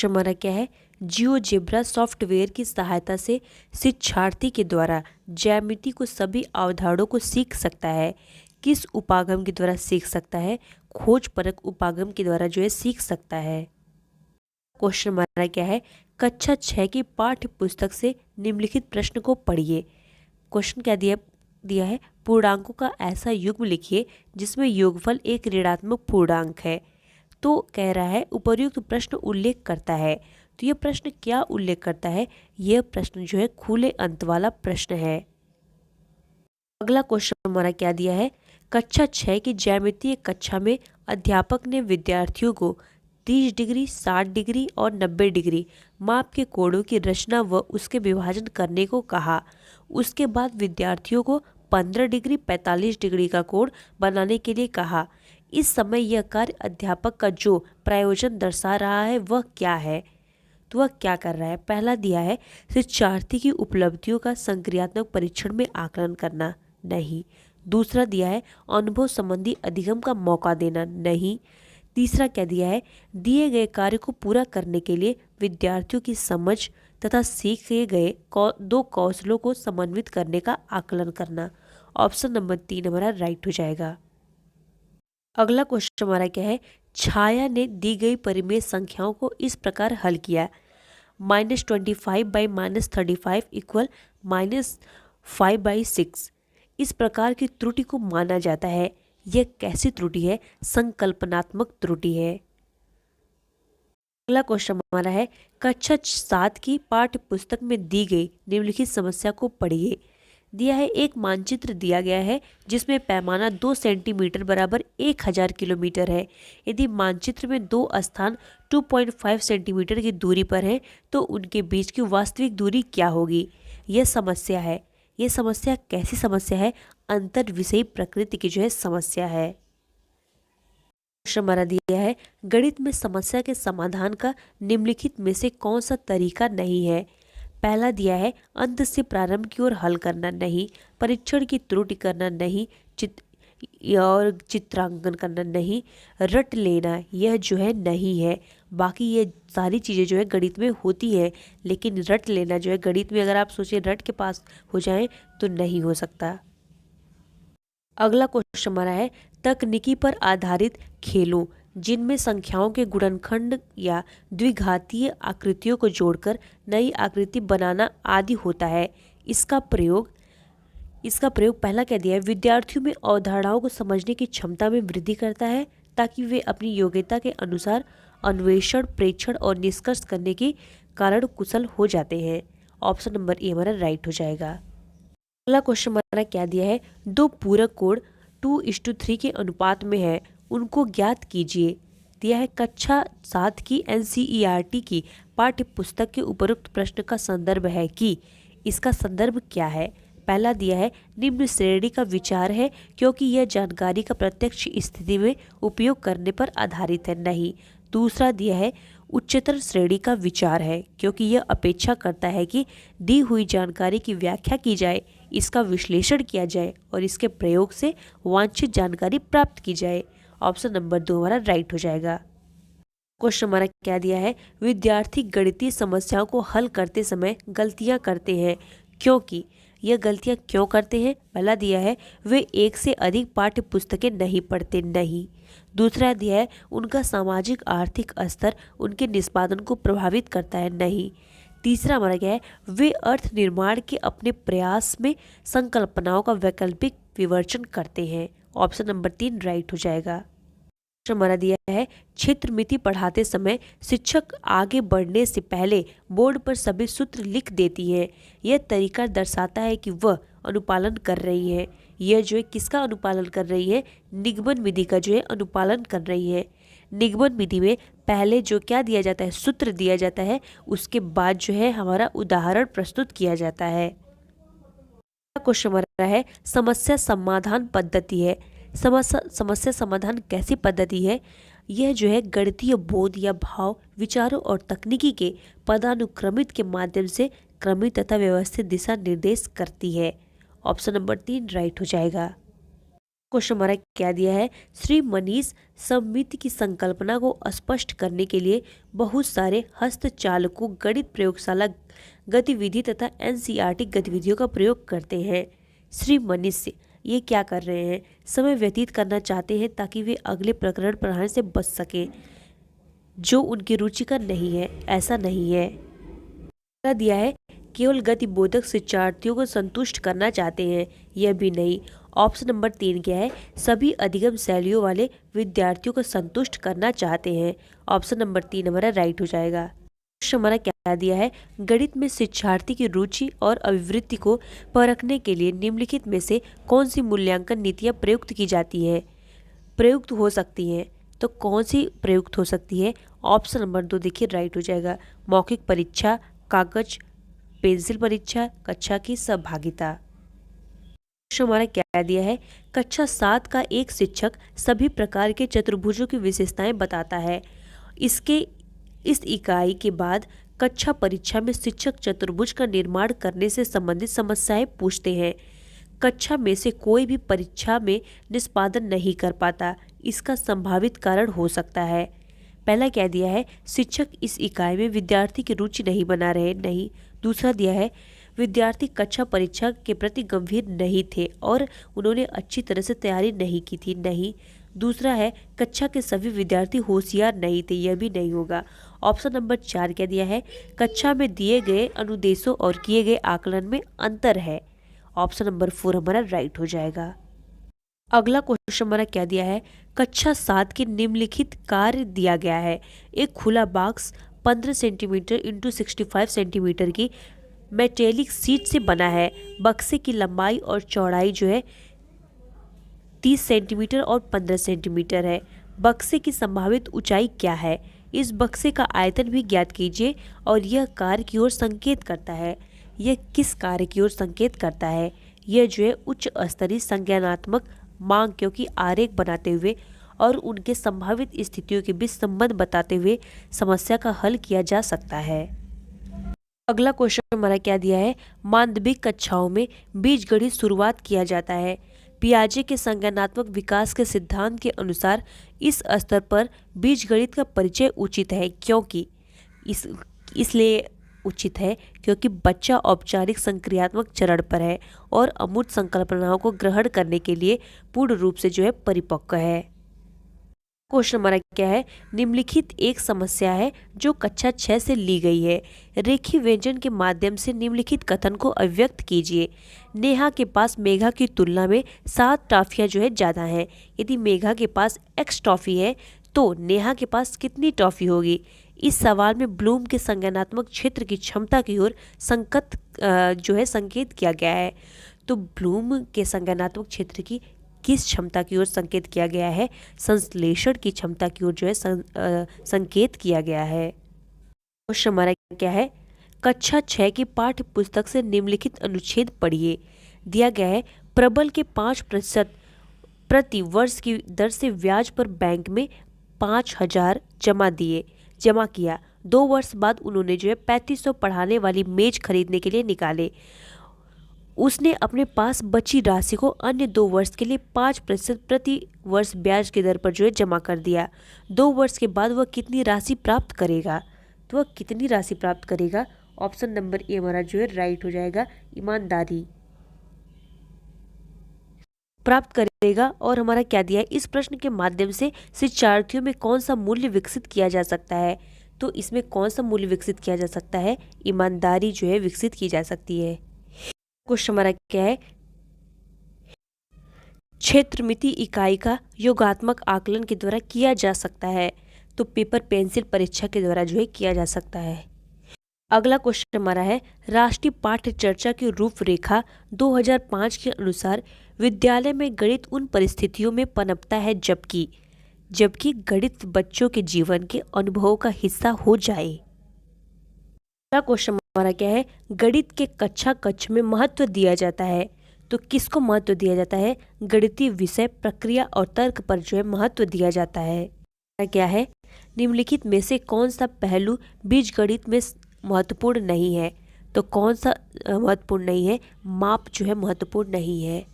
Question हमारा क्या है, जियोजेब्रा सॉफ्टवेयर की सहायता से शिक्षार्थी के द्वारा ज्यामिति को सभी अवधारणाओं को सीख सकता है। किस उपागम के द्वारा सीख सकता है? खोज परक उपागम के द्वारा जो है सीख सकता है। क्वेश्चन हमारा क्या है, कक्षा 6 की पाठ्य पुस्तक से निम्नलिखित प्रश्न को पढ़िए। क्वेश्चन क्या दिया है, पूर्णांकों का ऐसा युग्म लिखिए जिसमें योगफल एक ऋणात्मक पूर्णांक है। तो कह रहा है उपर्युक्त प्रश्न उल्लेख करता है। तो यह प्रश्न क्या उल्लेख करता है? यह प्रश्न जो है खुले अंत वाला प्रश्न है। अगला क्वेश्चन हमारा क्या दिया है, कक्षा 6 की ज्यामितीय कक्षा में अध्यापक ने विद्यार्थियों को 30 डिग्री, 60 डिग्री और 90 डिग्री माप के कोणों की रचना व उसके विभाजन करने को कहा। उसके बाद विद्यार्थियों को 15 डिग्री, 45 डिग्री का कोण बनाने के लिए कहा। इस समय यह कार्य अध्यापक का जो प्रयोजन दर्शा रहा है वह क्या है? तो वह क्या कर रहा है? पहला दिया है शिक्षार्थी की उपलब्धियों का संक्रियात्मक परीक्षण में आकलन करना, नहीं। दूसरा दिया है अनुभव संबंधी अधिगम का मौका देना, नहीं। तीसरा क्या दिया है, दिए गए कार्य को पूरा करने के लिए विद्यार्थियों की समझ तथा सीखे गए 2 कौशलों को समन्वित करने का आकलन करना। ऑप्शन नंबर 3 हमारा राइट हो जाएगा। अगला क्वेश्चन हमारा क्या है, छाया ने दी गई परिमेय संख्याओं को इस प्रकार हल किया। -25 बाई -35 इक्वल -5/6। इस प्रकार की त्रुटि को माना जाता है। यह कैसी त्रुटि है? संकल्पनात्मक त्रुटि है। अगला क्वेश्चन हमारा है, कक्षा 7 की पाठ्य पुस्तक में दी गई निम्नलिखित समस्या को पढ़िए। दिया है एक मानचित्र दिया गया है जिसमें पैमाना 2 सेंटीमीटर बराबर 1000 किलोमीटर है। यदि मानचित्र में 2 स्थान 2.5 सेंटीमीटर की दूरी पर हैं तो उनके बीच की वास्तविक दूरी क्या होगी? यह समस्या है। यह समस्या कैसी समस्या है? अंतर विषयी प्रकृति की जो है समस्या है। क्वेश्चन हमारा दिया है, गणित में समस्या के समाधान का निम्नलिखित में से कौन सा तरीका नहीं है? पहला दिया है अंत से प्रारंभ की ओर हल करना, नहीं। परीक्षण की त्रुटि करना, नहीं। और चित्रांकन करना, नहीं। रट लेना, यह जो है नहीं है। बाकी ये सारी चीज़ें जो है गणित में होती हैं, लेकिन रट लेना जो है गणित में अगर आप सोचिए रट के पास हो जाए तो नहीं हो सकता। अगला क्वेश्चन हमारा है, तकनीकी पर आधारित खेलों जिनमें संख्याओं के गुणनखंड या द्विघातीय आकृतियों को जोड़कर नई आकृति बनाना आदि होता है। इसका प्रयोग पहला क्या दिया है, विद्यार्थियों में अवधारणाओं को समझने की क्षमता में वृद्धि करता है ताकि वे अपनी योग्यता के अनुसार अन्वेषण, प्रेक्षण और निष्कर्ष करने के कारण कुशल हो जाते हैं। ऑप्शन नंबर ए हमारा राइट हो जाएगा। अगला क्वेश्चन हमारा क्या दिया है, 2 पूरक कोण 2:3 के अनुपात में है, उनको ज्ञात कीजिए। दिया है कक्षा 7 की NCERT की पाठ्य पुस्तक के उपरोक्त प्रश्न का संदर्भ है कि इसका संदर्भ क्या है? पहला दिया है निम्न श्रेणी का विचार है क्योंकि यह जानकारी का प्रत्यक्ष स्थिति में उपयोग करने पर आधारित है, नहीं। दूसरा दिया है उच्चतर श्रेणी का विचार है क्योंकि यह अपेक्षा करता है कि दी हुई जानकारी की व्याख्या की जाए, इसका विश्लेषण किया जाए और इसके प्रयोग से वांछित जानकारी प्राप्त की जाए। ऑप्शन नंबर 2 हमारा राइट हो जाएगा। क्वेश्चन हमारा क्या दिया है, विद्यार्थी गणितीय समस्याओं को हल करते समय गलतियां करते हैं क्योंकि यह गलतियां क्यों करते हैं? पहला दिया है वे एक से अधिक पाठ्य पुस्तकें नहीं पढ़ते, नहीं। दूसरा दिया है उनका सामाजिक आर्थिक स्तर उनके निष्पादन को प्रभावित करता है, नहीं। तीसरा हमारा क्या है, वे अर्थ निर्माण के अपने प्रयास में संकल्पनाओं का वैकल्पिक विवर्चन करते हैं। ऑप्शन नंबर 3 राइट हो जाएगा। हमारा दिया है क्षेत्रमिति पढ़ाते समय शिक्षक आगे बढ़ने से पहले बोर्ड पर सभी सूत्र लिख देती हैं। यह तरीका दर्शाता है कि वह अनुपालन कर रही है। यह जो है किसका अनुपालन कर रही है? निगमन विधि का जो है अनुपालन कर रही है। निगमन विधि में पहले जो क्या दिया जाता है, सूत्र दिया जाता है, उसके बाद जो है हमारा उदाहरण प्रस्तुत किया जाता है। क्वेश्चन हमारा है समस्या समाधान पद्धति है। समस्या समाधान कैसी पद्धति है? यह जो है गणितीय बोध या भाव, विचारों और तकनीकी के पदानुक्रमित के माध्यम से क्रमित तथा व्यवस्थित दिशा निर्देश करती है। ऑप्शन नंबर 3 राइट हो जाएगा। क्वेश्चन हमारा क्या दिया है, श्री मनीष समिति की संकल्पना को स्पष्ट करने के लिए बहुत सारे हस्तचालकों गणित प्रयोगशाला गतिविधि तथा एनसीईआरटी गतिविधियों का प्रयोग करते हैं। श्री मनीष ये क्या कर रहे हैं, समय व्यतीत करना चाहते हैं ताकि वे अगले प्रकरण पढ़ाने से बच सकें जो उनकी रुचि का नहीं है, ऐसा नहीं है। दिया है केवल गतिबोधक शिक्षार्थियों को संतुष्ट करना चाहते हैं, यह भी नहीं। ऑप्शन नंबर 3 क्या है, सभी अधिगम शैलियों वाले विद्यार्थियों को संतुष्ट करना चाहते हैं। ऑप्शन नंबर 3 हमारा राइट हो जाएगा। क्वेश्चन हमारा क्या दिया है, गणित में शिक्षार्थी की रुचि और अभिवृत्ति को परखने के लिए निम्नलिखित में से कौन सी मूल्यांकन नीतियाँ प्रयुक्त की जाती है, प्रयुक्त हो सकती हैं। तो कौन सी प्रयुक्त हो सकती है, ऑप्शन नंबर 2 देखिए राइट हो जाएगा। मौखिक परीक्षा, कागज पेंसिल परीक्षा, कक्षा की सहभागिता। हमारा क्या दिया है, कक्षा 7 का एक शिक्षक सभी प्रकार के चतुर्भुजों की विशेषताएं बताता है। इस इकाई के बाद कक्षा परीक्षा में शिक्षक चतुर्भुज का निर्माण करने से संबंधित समस्याएं पूछते हैं। कक्षा में से कोई भी परीक्षा में निष्पादन नहीं कर पाता, इसका संभावित कारण हो सकता है। पहला क्या दिया है, शिक्षक इस इकाई में विद्यार्थी की रुचि नहीं बना रहे, नहीं। दूसरा दिया है विद्यार्थी कक्षा परीक्षा के प्रति गंभीर नहीं थे और उन्होंने अच्छी तरह से तैयारी नहीं की थी, नहीं। दूसरा है कक्षा के सभी विद्यार्थी होशियार नहीं थे, यह भी नहीं होगा। ऑप्शन नंबर 4 क्या दिया है, कक्षा में दिए गए अनुदेशों और किए गए आकलन में अंतर है। ऑप्शन नंबर 4 हमारा राइट हो जाएगा। अगला क्वेश्चन हमारा क्या दिया है, कक्षा 7 के निम्नलिखित कार्य दिया गया है। एक खुला बॉक्स 15 सेंटीमीटर इंटू 65 सेंटीमीटर की मेटेलिक शीट से बना है। बक्से की लंबाई और चौड़ाई जो है 30 सेंटीमीटर और 15 सेंटीमीटर है। बक्से की संभावित ऊंचाई क्या है, इस बक्से का आयतन भी ज्ञात कीजिए और यह कार्य की ओर संकेत करता है। यह किस कार्य की ओर संकेत करता है, यह जो है उच्च स्तरीय संज्ञानात्मक मांग क्योंकि आरेख बनाते हुए और उनके संभावित स्थितियों के बीच संबंध बताते हुए समस्या का हल किया जा सकता है। अगला क्वेश्चन हमारा क्या दिया है, माध्यमिक कक्षाओं में बीजगणित शुरुआत किया जाता है। पियाजे के संज्ञानात्मक विकास के सिद्धांत के अनुसार इस स्तर पर बीजगणित का परिचय उचित है, क्योंकि इसलिए उचित है क्योंकि बच्चा औपचारिक संक्रियात्मक चरण पर है और अमूर्त संकल्पनाओं को ग्रहण करने के लिए पूर्ण रूप से जो है परिपक्व है। क्वेश्चन हमारा क्या है, निम्नलिखित एक समस्या है जो कक्षा 6 से ली गई है। रेखीय व्यंजन के माध्यम से निम्नलिखित कथन को अभिव्यक्त कीजिए। नेहा के पास मेघा की तुलना में 7 टॉफियां जो है ज़्यादा हैं। यदि मेघा के पास x टॉफी है तो नेहा के पास कितनी टॉफी होगी। इस सवाल में ब्लूम के संज्ञानात्मक क्षेत्र की क्षमता की ओर संकेत किया गया है। तो ब्लूम के संज्ञानात्मक क्षेत्र की किस क्षमता की ओर संकेत किया गया है, संश्लेषण की क्षमता की ओर जो है संकेत किया गया है। क्वेश्चन हमारा क्या है, कक्षा 6 की पाठ्य पुस्तक से निम्नलिखित अनुच्छेद पढ़िए। दिया गया है प्रबल के 5% प्रति वर्ष की दर से ब्याज पर बैंक में 5,000 जमा किया। 2 वर्ष बाद उन्होंने जो है 3500 पढ़ाने वाली मेज खरीदने के लिए निकाले। उसने अपने पास बची राशि को अन्य 2 वर्ष के लिए 5% प्रति वर्ष ब्याज की दर पर जो है जमा कर दिया। 2 वर्ष के बाद वह कितनी राशि प्राप्त करेगा, तो वह कितनी राशि प्राप्त करेगा। ऑप्शन नंबर ए हमारा जो है राइट हो जाएगा, ईमानदारी प्राप्त करेगा। और हमारा क्या दिया है, इस प्रश्न के माध्यम से शिक्षार्थियों में कौन सा मूल्य विकसित किया जा सकता है। तो इसमें कौन सा मूल्य विकसित किया जा सकता है, ईमानदारी जो है विकसित की जा सकती है। क्वेश्चन हमारा क्या है, क्षेत्रमिति इकाई का योगात्मक आकलन के द्वारा किया जा सकता है। तो पेपर पेंसिल परीक्षा के द्वारा जो है किया जा सकता है। अगला क्वेश्चन हमारा है, राष्ट्रीय पाठ्य चर्चा की रूपरेखा 2005 के अनुसार विद्यालय में गणित उन परिस्थितियों में पनपता है जबकि गणित बच्चों के जीवन के अनुभवों का हिस्सा हो जाए। अगला क्वेश्चन हमारा क्या है, गणित के कक्ष में महत्व दिया जाता है। तो किसको महत्व दिया जाता है, गणितीय विषय प्रक्रिया और तर्क पर जो है महत्व दिया जाता है। क्या है, निम्नलिखित में से कौन सा पहलू बीजगणित में महत्वपूर्ण नहीं है। तो कौन सा महत्वपूर्ण नहीं है, माप जो है महत्वपूर्ण नहीं है।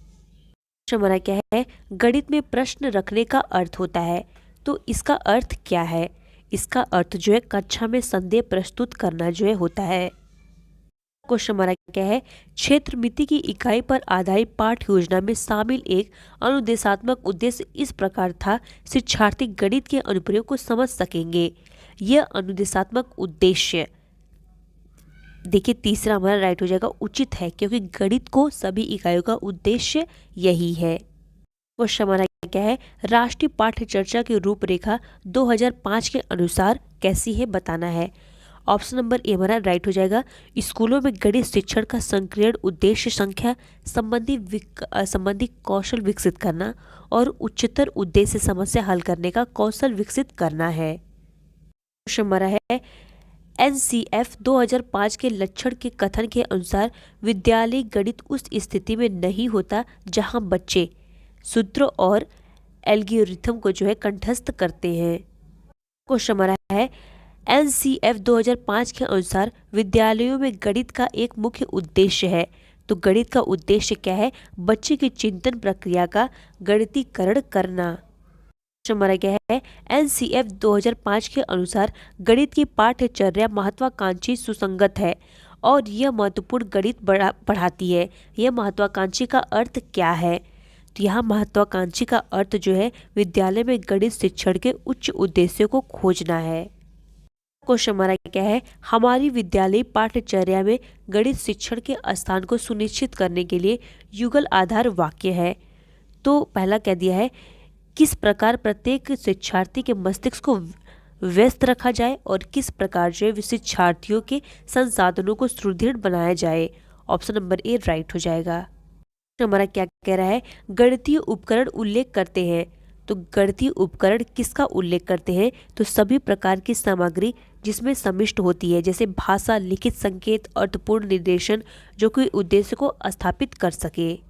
हमारा क्या है, गणित में प्रश्न रखने का अर्थ होता है। तो इसका अर्थ क्या है? इसका अर्थ जो है कक्षा में संदेह प्रस्तुत करना जो है होता है। क्वेश्चन हमारा क्या है, क्षेत्र मिति की इकाई पर आधारित पाठ योजना में शामिल एक अनुदेशात्मक उद्देश्य इस प्रकार था, शिक्षार्थी गणित के अनुप्रयोग को समझ सकेंगे। यह अनुदेशात्मक उद्देश्य, देखिए तीसरा हमारा राइट हो जाएगा, उचित है, क्योंकि गणित को सभी इकाइयों का उद्देश्य यही है। क्वेश्चन हमारा क्या है, राष्ट्रीय पाठ्य चर्चा की रूपरेखा 2005 के अनुसार कैसी है बताना है। ऑप्शन नंबर ए हमारा राइट हो जाएगा, स्कूलों में गणित शिक्षण का संकीर्ण उद्देश्य संख्या संबंधी कौशल विकसित करना और उच्चतर उद्देश्य समस्या हल करने का कौशल विकसित करना है। क्वेश्चन हमारा है, NCF 2005 के लक्षण के कथन के अनुसार विद्यालय गणित उस स्थिति में नहीं होता जहां बच्चे सूत्र और एल्गोरिथम को जो है कंठस्थ करते हैं। क्वेश्चन हमारा है, NCF 2005 के अनुसार विद्यालयों में गणित का एक मुख्य उद्देश्य है। तो गणित का उद्देश्य क्या है? बच्चे की चिंतन प्रक्रिया का गणितीकरण करना। हमारा क्या है, NCF 2005 के अनुसार गणित की पाठ्यचर्या महत्वाकांक्षी सुसंगत है और यह महत्वपूर्ण गणित पढ़ाती है। यह महत्वाकांक्षी का अर्थ क्या है? तो यहाँ महत्वाकांक्षी का अर्थ जो है विद्यालय में गणित शिक्षण के उच्च उद्देश्यों को खोजना है। क्वेश्चन हमारा क्या है, हमारी विद्यालय पाठ्यचर्या में गणित शिक्षण के स्थान को सुनिश्चित करने के लिए युगल आधार वाक्य है। तो पहला कह दिया है, किस प्रकार प्रत्येक शिक्षार्थी के मस्तिष्क को व्यस्त रखा जाए और किस प्रकार जो है शिक्षार्थियों के संसाधनों को सुदृढ़ बनाया जाए। ऑप्शन नंबर ए राइट हो जाएगा। हमारा क्या कह रहा है, गणितीय उपकरण उल्लेख करते हैं। तो गणितीय उपकरण किसका उल्लेख करते हैं? तो सभी प्रकार की सामग्री जिसमें सम्मिलित होती है, जैसे भाषा, लिखित संकेत, अर्थपूर्ण निर्देशन, जो कि उद्देश्य को स्थापित कर सके।